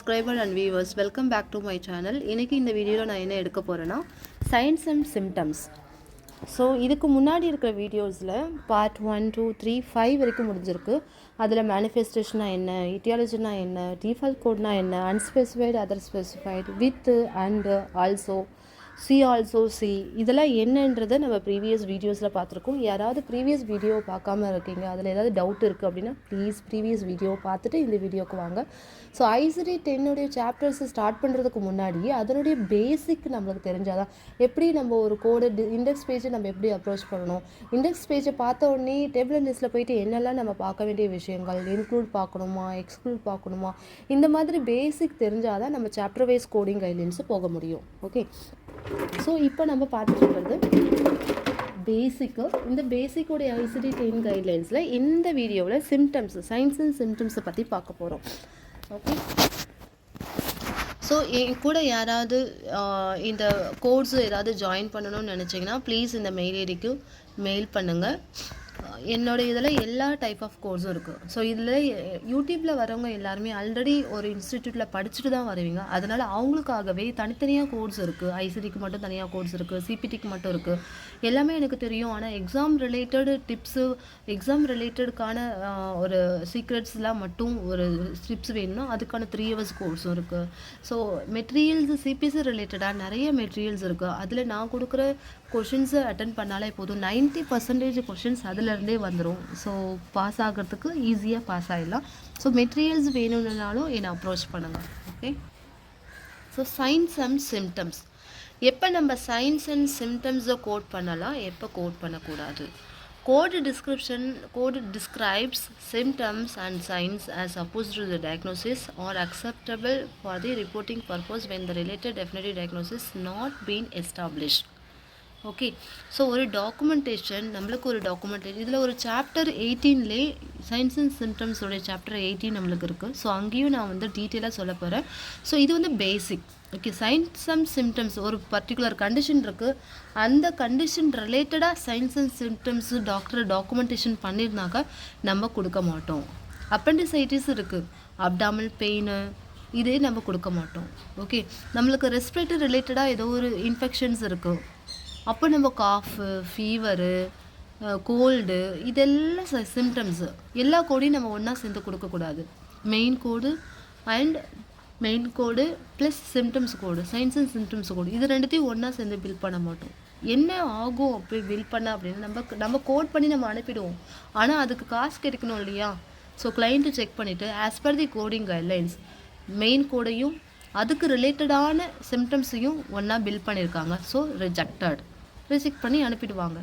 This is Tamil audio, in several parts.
Subscriber and viewers, welcome back to my channel. இன்னைக்கு இந்த வீடியோவில் நான் என்ன எடுக்க போகிறேன்னா சைன்ஸ் அண்ட் சிம்டம்ஸ். ஸோ இதுக்கு முன்னாடி இருக்கிற வீடியோஸில் பார்ட் 1, 2, 3, 5 வரைக்கும் முடிஞ்சிருக்கு. அதில் மேனிஃபெஸ்டேஷனா என்ன, இட்டியாலஜினா என்ன, டிஃபால்ட் கோட்னா என்ன, unspecified other specified with and also see இதெல்லாம் என்னன்றதை நம்ம ப்ரீவியஸ் வீடியோஸில் பார்த்துருக்கோம். யாராவது ப்ரீவியஸ் வீடியோ பார்க்காம இருக்கீங்க, அதில் ஏதாவது டவுட் இருக்குது அப்படின்னா ப்ளீஸ் ப்ரீவியஸ் வீடியோ பார்த்துட்டு இந்த வீடியோக்கு வாங்க. ஸோ ICD-10 சாப்டர்ஸ் ஸ்டார்ட் பண்ணுறதுக்கு முன்னாடி அதனுடைய பேசிக் நம்மளுக்கு தெரிஞ்சாதான் எப்படி நம்ம ஒரு கோடு இண்டெக்ஸ் பேஜை நம்ம எப்படி அப்ரோச் பண்ணணும், இண்டெக்ஸ் பேஜை பார்த்த உடனே டேபிள் அண்ட் லிஸ்ட்டில் போயிட்டு என்னெல்லாம் நம்ம பார்க்க வேண்டிய விஷயங்கள், இன்க்ளூட் பார்க்கணுமா, எக்ஸ்க்ளூட் பார்க்கணுமா, இந்த மாதிரி பேசிக் தெரிஞ்சாதான் நம்ம சாப்டர் வைஸ் கோடிங் கைட்லைன்ஸு போக முடியும். ஓகே, ஸோ இப்போ நம்ம பார்த்துட்டு இருக்கிறது பேசிக்கு. இந்த பேசிக்கோடைய ICD-10 கைட்லைன்ஸில் இந்த வீடியோவில் சிம்டம்ஸ், சைன்ஸ் அண்ட் சிம்டம்ஸை பற்றி பார்க்க போகிறோம். ஓகே, ஸோ என் கூட யாராவது இந்த கோர்ஸ் ஏதாவது ஜாயின் பண்ணணும்னு நினச்சிங்கன்னா ப்ளீஸ் இந்த மெயில் ஐடிக்கு மெயில் பண்ணுங்கள். என்னோட இதில் எல்லா டைப் ஆஃப் கோர்ஸும் இருக்குது. ஸோ இதில் யூடியூப்பில் வரவங்க எல்லாருமே ஆல்ரெடி ஒரு இன்ஸ்டிடியூட்டில் படிச்சுட்டு தான் வருவீங்க. அதனால் அவங்களுக்காகவே தனித்தனியாக கோர்ஸ் இருக்குது. ICDக்கு மட்டும் தனியாக கோர்ஸ் இருக்குது, CPTக்கு மட்டும் இருக்குது. எல்லாமே எனக்கு தெரியும். ஆனால் எக்ஸாம் ரிலேட்டடு டிப்ஸு, எக்ஸாம் ரிலேட்டடுக்கான ஒரு சீக்ரெட்ஸ்லாம் மட்டும் ஒரு டிப்ஸ் வேணும்னா அதுக்கான 3 hours கோர்ஸும் இருக்குது. ஸோ மெட்டீரியல்ஸ் CPC ரிலேட்டடாக நிறைய மெட்டீரியல்ஸ் இருக்குது. அதில் நான் கொடுக்குற கொஷின்ஸை அட்டன் பண்ணாலே போதும். 90% கொஷின்ஸ் அதிலருந்தே வந்துடும். ஸோ பாஸ் ஆகிறதுக்கு ஈஸியாக பாஸ் ஆகிடலாம். ஸோ மெட்டீரியல்ஸ் வேணும்னாலும் என்னை அப்ரோச் பண்ணுங்கள். Okay, so science and symptoms. எப்போ நம்ம சைன்ஸ் அண்ட் சிம்டம்ஸை கோட் பண்ணலாம், எப்போ கோட் பண்ணக்கூடாது. Code describes symptoms and signs as opposed to the diagnosis or acceptable for the reporting purpose when the related definitive diagnosis not been established. Okay, so ஒரு டாக்குமெண்டேஷன், நம்மளுக்கு ஒரு டாக்குமெண்டேஷன் இதில் ஒரு சாப்டர் 18லே சயின்ஸ் அண்ட் சிம்டம்ஸோடைய சாப்டர் 18 நம்மளுக்கு இருக்குது. ஸோ அங்கேயும் நான் வந்து டீட்டெயிலாக சொல்ல போகிறேன். ஸோ இது வந்து பேசிக். ஓகே, சயின்ஸ் அண்ட் சிம்டம்ஸ் ஒரு பர்டிகுலர் கண்டிஷன் இருக்குது. அந்த கண்டிஷன் ரிலேட்டடாக சயின்ஸ் அண்ட் சிம்டம்ஸு டாக்குமெண்டேஷன் பண்ணியிருந்தாக்க நம்ம கொடுக்க மாட்டோம். அப்பெண்டிசைட்டிஸ் இருக்குது, அப்டாமல் பெயின், இதே நம்ம கொடுக்க மாட்டோம். ஓகே, நம்மளுக்கு ரெஸ்பிரேட்டரி ரிலேட்டடாக ஏதோ ஒரு இன்ஃபெக்ஷன்ஸ் இருக்குது, அப்போ நம்ம காஃபு, ஃபீவரு, கோல்டு, இதெல்லாம் சிம்டம்ஸு. எல்லா கோடையும் நம்ம ஒன்றா சேர்ந்து கொடுக்கக்கூடாது. Main code plus symptoms code, signs and symptoms code, இது ரெண்டுத்தையும் ஒன்றா சேர்ந்து பில் பண்ண மாட்டோம். என்ன ஆகும் அப்படி பில் பண்ண அப்படின்னு நம்ம கோட் பண்ணி நம்ம அனுப்பிடுவோம். ஆனால் அதுக்கு காசு கிடைக்கணும் இல்லையா? ஸோ கிளைண்ட்டு செக் பண்ணிவிட்டு as per the coding guidelines main கோடையும் அதுக்கு ரிலேட்டடான சிம்டம்ஸையும் ஒன்றா பில் பண்ணியிருக்காங்க. ஸோ ரிஜெக்ட் பண்ணி அனுப்பிடுவாங்க.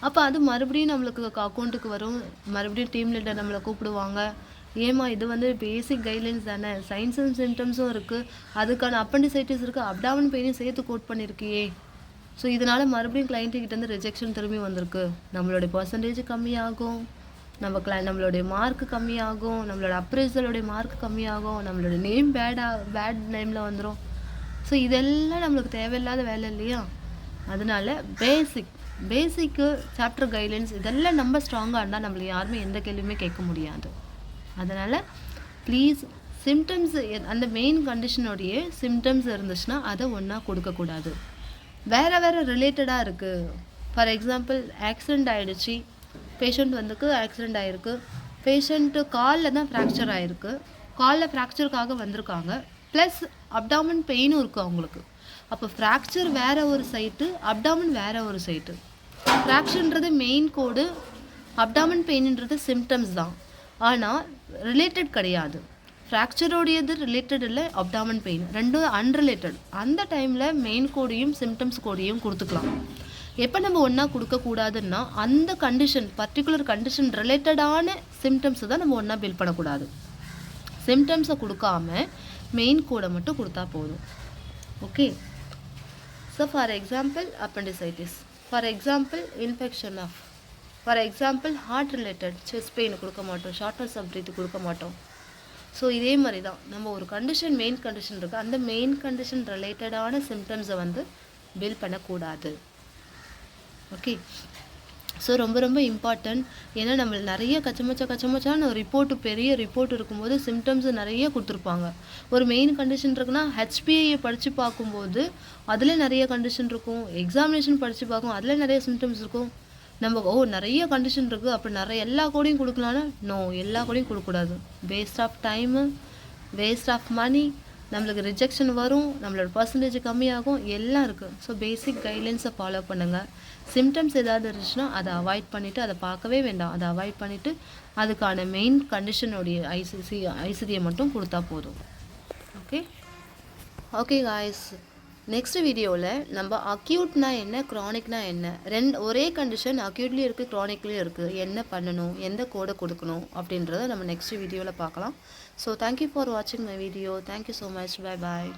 அப்போ அது மறுபடியும் நம்மளுக்கு அக்கௌண்ட்டுக்கு வரும். மறுபடியும் டீம் லீடர் நம்மளை கூப்பிடுவாங்க. ஏமா இது வந்து பேசிக் கைட்லைன்ஸ் தானே, சயின்ஸ் அண்ட் சிம்டம்ஸும் இருக்குது, அதுக்கான அப்பெண்டிசைட்டிஸ் இருக்குது, அப்டாமன் பெயினையும் சேர்த்து கோட் பண்ணியிருக்கியே. ஸோ இதனால் மறுபடியும் கிளைண்ட்டுக்கிட்டேருந்து ரிஜெக்ஷன் திரும்பி வந்திருக்கு. நம்மளுடைய பர்சன்டேஜ் கம்மியாகும், நம்மளுடைய மார்க் கம்மியாகும், நம்மளோட அப்ரைசலோடைய மார்க் கம்மியாகும், நம்மளோட நேம் பேட் நேமில் வந்துடும். ஸோ இதெல்லாம் நம்மளுக்கு தேவையில்லாத வேலை இல்லையா? அதனால பேசிக்கு சாப்டர் கைட்லைன்ஸ் இதெல்லாம் நம்ம ஸ்ட்ராங்காக இருந்தால் நம்மளுக்கு யாருமே எந்த கேள்வியுமே கேட்க முடியாது. அதனால் ப்ளீஸ் சிம்டம்ஸ், அந்த மெயின் கண்டிஷனோடைய சிம்டம்ஸ் இருந்துச்சுன்னா அதை ஒன்றா கொடுக்கக்கூடாது. வேறு ரிலேட்டடாக இருக்குது. ஃபார் எக்ஸாம்பிள் ஆக்சிடெண்ட் ஆகிடுச்சு, பேஷண்ட் ஆக்சிடெண்ட் ஆகிருக்கு, பேஷண்ட்டு காலில் தான் ஃப்ராக்சர் ஆகிருக்கு, காலில் ஃப்ராக்சருக்காக வந்திருக்காங்க, ப்ளஸ் அப்டாமன் பெயினும் இருக்குது அவங்களுக்கு. அப்போ ஃப்ராக்சர் வேறு ஒரு சைட்டு, அப்டாமன் வேறு ஒரு சைட்டு. ஃப்ராக்சர்ன்றது மெயின் கோடு, அப்டாமன் பெயின்ன்றது சிம்டம்ஸ் தான், ஆனால் ரிலேட்டட் கிடையாது. ஃப்ராக்சரோடையது ரிலேட்டட் இல்லை, அப்டாமன் பெயின் ரெண்டும் அன்ரிலேட்டட். அந்த டைமில் மெயின் கோடையும் சிம்டம்ஸ் கோடையும் கொடுத்துக்கலாம். எப்போ நம்ம ஒன்றா கொடுக்கக்கூடாதுன்னா அந்த கண்டிஷன், பர்டிகுலர் கண்டிஷன் ரிலேட்டடான சிம்டம்ஸை தான் நம்ம ஒன்றா பில் பண்ணக்கூடாது. சிம்டம்ஸை கொடுக்காம மெயின் கோடை மட்டும் கொடுத்தா போதும். Okay, so for example appendicitis, for example infection for example heart related chest pain கொடுக்க மாட்டோம், ஷார்ட்னஸ் ஆஃப் பிரீத் கொடுக்க மாட்டோம். ஸோ இதே மாதிரி தான் நம்ம ஒரு கண்டிஷன், மெயின் கண்டிஷன் இருக்குது, அந்த மெயின் கண்டிஷன் ரிலேட்டடான சிம்டம்ஸை வந்து பில் பண்ணக்கூடாது. ஓகே, ஸோ ரொம்ப ரொம்ப இம்பார்ட்டன்ட். ஏன்னா நம்ம நிறைய கச்சமச்சான ரிப்போர்ட்டு பெரிய ரிப்போர்ட் இருக்கும்போது சிம்டம்ஸ் நிறைய கொடுத்துருப்பாங்க. ஒரு மெயின் கண்டிஷன் இருக்குன்னா ஹெச்பிஐயை படித்து பார்க்கும்போது அதில் நிறைய கண்டிஷன் இருக்கும். எக்ஸாமினேஷன் படித்து பார்க்கும் அதில் நிறைய சிம்டம்ஸ் இருக்கும். நம்ம நிறைய கண்டிஷன் இருக்குது அப்போ நிறைய எல்லா கோடையும் கொடுக்கலான்னா நோ, எல்லா கோடையும் கொடுக்கக்கூடாது. Waste of time, waste of money, நம்மளுக்கு ரிஜெக்ஷன் வரும், நம்மளோட பர்சன்டேஜ் கம்மியாகும், எல்லாம் இருக்குது. ஸோ பேசிக் கைட்லைன்ஸை ஃபாலோ பண்ணுங்கள். சிம்டம்ஸ் ஏதாவது இருந்துச்சுன்னா அதை அவாய்ட் பண்ணிவிட்டு, அதை பார்க்கவே வேண்டாம், அதை அவாய்ட் பண்ணிவிட்டு அதுக்கான மெயின் கண்டிஷனுடைய ஐசிடியை மட்டும் கொடுத்தா போதும். ஓகே காய்ஸ், நெக்ஸ்ட் வீடியோவில் நம்ம அக்யூட்னா என்ன, க்ரானிக்னா என்ன, ஒரே கண்டிஷன் அக்யூட்லேயும் இருக்குது க்ரானிக்லேயும் இருக்குது, என்ன பண்ணணும், எந்த கோடை கொடுக்கணும் அப்படின்றத நம்ம நெக்ஸ்ட் வீடியோவில் பார்க்கலாம். ஸோ தேங்க்யூ ஃபார் வாட்சிங் my video. Thank you so much. Bye bye.